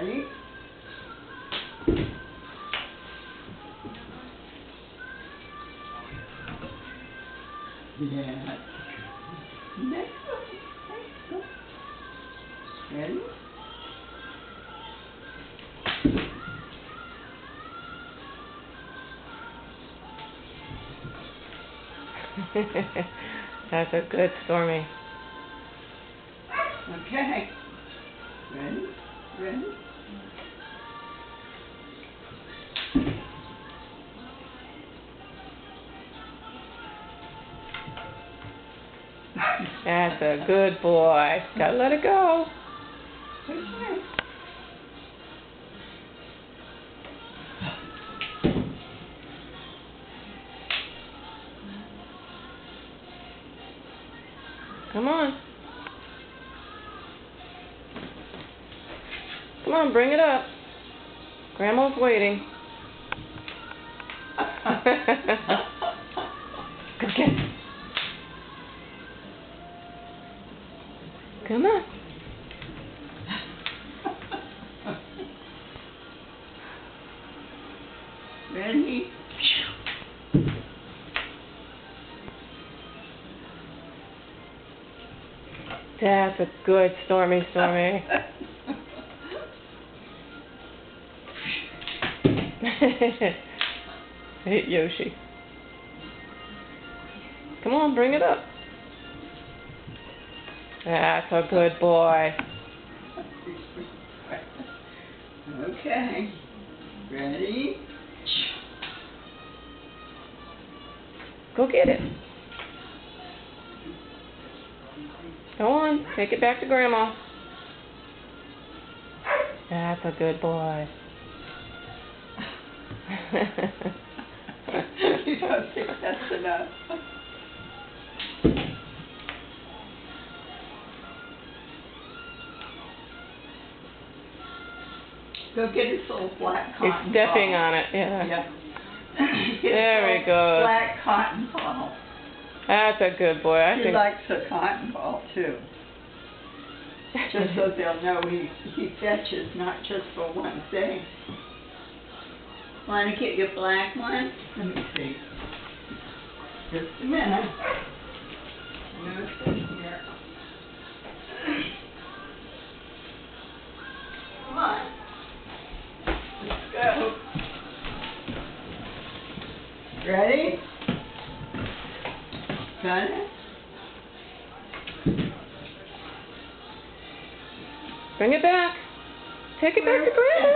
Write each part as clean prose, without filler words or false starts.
Ready? Yeah. Next one. Ready? That's a good Stormy. Okay. Ready? Ready? That's a good boy. Gotta let it go. Okay. Come on. Come on, bring it up. Grandma's waiting. Go get it. Come on. Ready? That's a good Stormy. Hit Yoshi. Come on, bring it up. That's a good boy. Okay. Ready? Go get it. Go on, take it back to Grandma. That's a good boy. You don't think that's enough? Go get his little black cotton He's stepping ball. on it, yeah. Yeah. There he goes. Black cotton ball. That's a good boy. I He think. likes a cotton ball too. Just so they'll know he fetches, not just for one thing. Want to get your black one? Let me see. Just a minute. No, it's here. Come on. Let's go. Ready? Got it? Bring it back. Take it back to Grandma.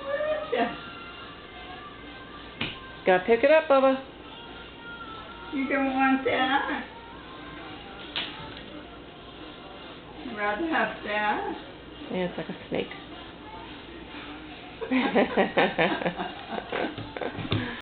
Where is it? Gotta pick it up, Bubba. You don't want that? You'd rather have that? Yeah, it's like a snake.